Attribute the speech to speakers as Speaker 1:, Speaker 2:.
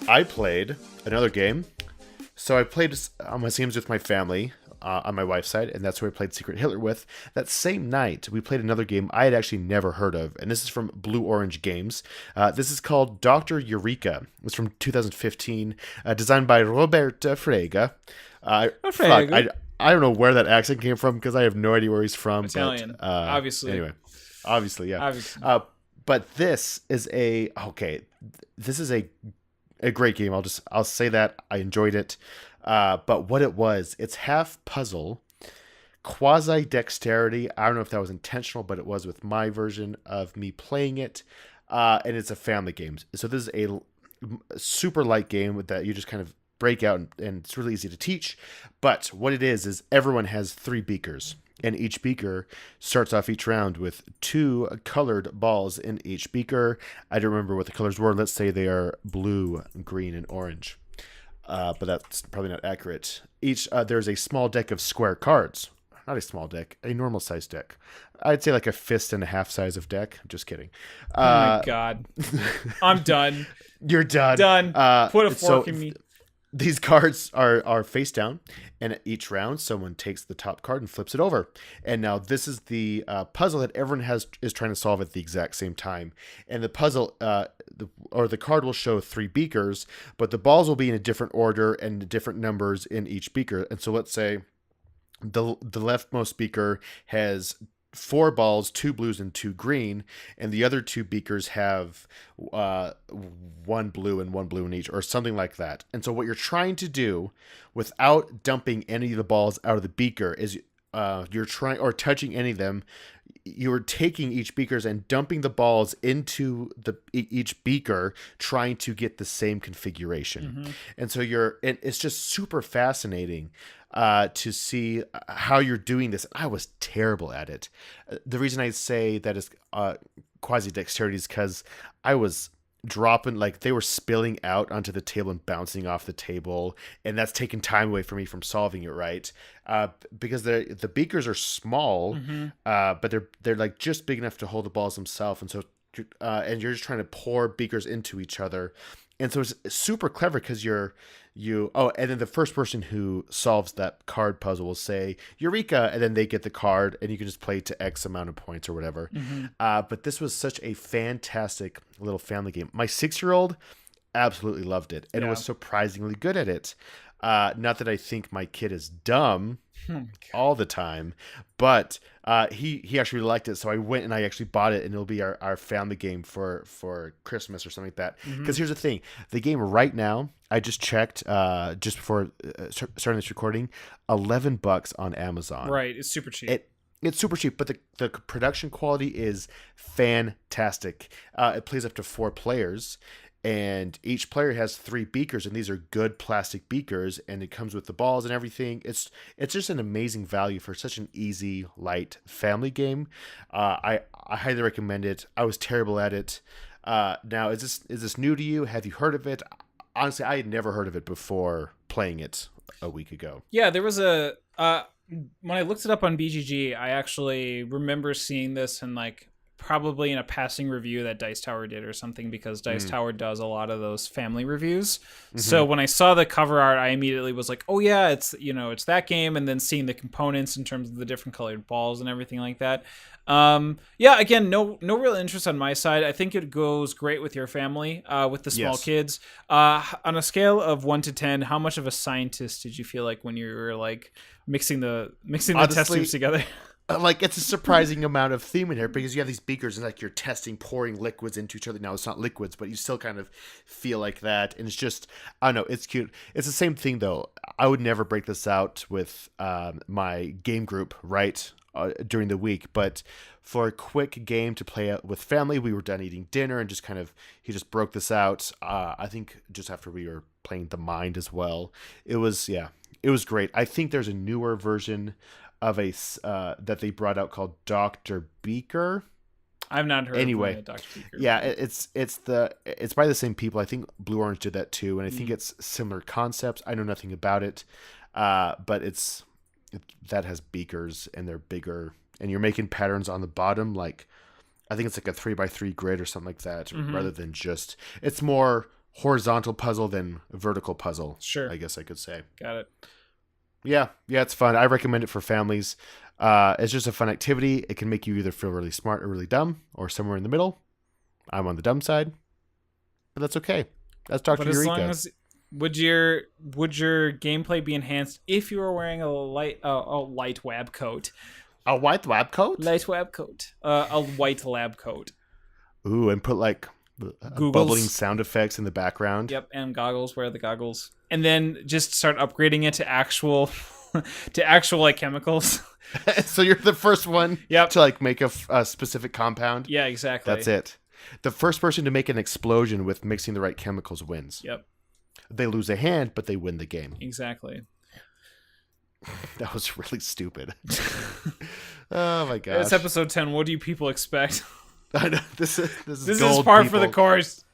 Speaker 1: I played another game. So I played my games with my family on my wife's side, and that's who I played Secret Hitler with. That same night, we played another game I had actually never heard of, and this is from Blue Orange Games. This is called Dr. Eureka. It was from 2015, designed by Roberta Frega. I don't know where that accent came from because I have no idea where he's from.
Speaker 2: Italian,
Speaker 1: but,
Speaker 2: obviously.
Speaker 1: Anyway, obviously, yeah.
Speaker 2: Obviously.
Speaker 1: But this is a great game. I'll say that I enjoyed it. But what it was, it's half puzzle, quasi dexterity. I don't know if that was intentional, but it was with my version of me playing it. And it's a family game. So this is a super light game that you just kind of break out, and it's really easy to teach. But what it is everyone has 3 beakers. And each beaker starts off each round with 2 colored balls in each beaker. I don't remember what the colors were. Let's say they are blue, green, and orange. But that's probably not accurate. There's a small deck of square cards. Not a small deck, a normal size deck. I'd say like a fist and a half size of deck. Just kidding.
Speaker 2: Oh my God. I'm done.
Speaker 1: You're done.
Speaker 2: Done. Put a fork in me.
Speaker 1: These cards are face down, and at each round, someone takes the top card and flips it over. And now this is the puzzle that everyone is trying to solve at the exact same time. And the puzzle, the card will show 3 beakers, but the balls will be in a different order and different numbers in each beaker. And so let's say the leftmost beaker has 4 balls, 2 blues and 2 green, and the other 2 beakers have 1 blue and 1 blue in each, or something like that. And so what you're trying to do without dumping any of the balls out of the beaker is you're trying, or touching any of them, you're taking each beakers and dumping the balls into each beaker, trying to get the same configuration. Mm-hmm. And so it's just super fascinating to see how you're doing this. I was terrible at it. The reason I say that is quasi dexterity is because I was dropping, like they were spilling out onto the table and bouncing off the table, and that's taking time away from me from solving it right. Because the beakers are small, mm-hmm. But they're like just big enough to hold the balls themselves, and so and you're just trying to pour beakers into each other. And so it's super clever because and then the first person who solves that card puzzle will say Eureka, and then they get the card, and you can just play to X amount of points or whatever. Mm-hmm. But this was such a fantastic little family game. My 6-year-old absolutely loved it, and was surprisingly good at it. Not that I think my kid is dumb all the time, but he actually liked it. So I went and I actually bought it, and it'll be our family game for Christmas or something like that. Because here's the thing. The game right now, I just checked just before starting this recording, $11 on Amazon.
Speaker 2: Right. It's super cheap.
Speaker 1: It's super cheap, but the production quality is fantastic. It plays up to 4 players. And each player has 3 beakers, and these are good plastic beakers, and it comes with the balls and everything. It's just an amazing value for such an easy, light family game. I highly recommend it. I was terrible at it. Now, is this new to you? Have you heard of it? Honestly, I had never heard of it before playing it a week ago.
Speaker 2: Yeah, there was when I looked it up on BGG, I actually remember seeing this and probably in a passing review that Dice Tower did or something, because Dice Tower does a lot of those family reviews. Mm-hmm. So when I saw the cover art, I immediately was like, oh yeah, it's that game. And then seeing the components in terms of the different colored balls and everything like that. Again, no real interest on my side. I think it goes great with your family, with the small kids. On a scale of 1 to 10, how much of a scientist did you feel like when you were mixing the test tubes together?
Speaker 1: It's a surprising amount of theme in here, because you have these beakers and you're pouring liquids into each other. Now it's not liquids, but you still kind of feel like that. And it's just, I don't know, it's cute. It's the same thing though. I would never break this out with my game group, right? During the week, but for a quick game to play out with family, we were done eating dinner and he just broke this out. I think just after we were playing The Mind as well. It was great. I think there's a newer version of that they brought out called Dr. Beaker.
Speaker 2: I've not heard of Dr. Beaker.
Speaker 1: Yeah, it's by the same people. I think Blue Orange did that too, and I think it's similar concepts. I know nothing about it, but that has beakers, and they're bigger, and you're making patterns on the bottom. I think it's like a 3x3 grid or something like that, rather than just. It's more horizontal puzzle than a vertical puzzle.
Speaker 2: Sure.
Speaker 1: I guess I could say.
Speaker 2: Got it.
Speaker 1: Yeah, it's fun. I recommend it for families. It's just a fun activity. It can make you either feel really smart or really dumb, or somewhere in the middle. I'm on the dumb side, but that's okay. That's Dr.
Speaker 2: But as
Speaker 1: Eureka.
Speaker 2: long as would your gameplay be enhanced if you were wearing a light lab coat?
Speaker 1: A white lab coat?
Speaker 2: Light lab coat. A white lab coat.
Speaker 1: Ooh, and put like bubbling sound effects in the background.
Speaker 2: Yep, and goggles. Wear the goggles, and then just start upgrading it to actual, like chemicals.
Speaker 1: So you're the first one.
Speaker 2: Yep.
Speaker 1: To like make a specific compound.
Speaker 2: Yeah, exactly.
Speaker 1: That's it. The first person to make an explosion with mixing the right chemicals wins.
Speaker 2: Yep.
Speaker 1: They lose a hand, but they win the game.
Speaker 2: Exactly.
Speaker 1: That was really stupid. Oh my gosh.
Speaker 2: It's episode 10. What do you people expect?
Speaker 1: I know, this is
Speaker 2: This
Speaker 1: gold,
Speaker 2: is par
Speaker 1: people.
Speaker 2: for the course.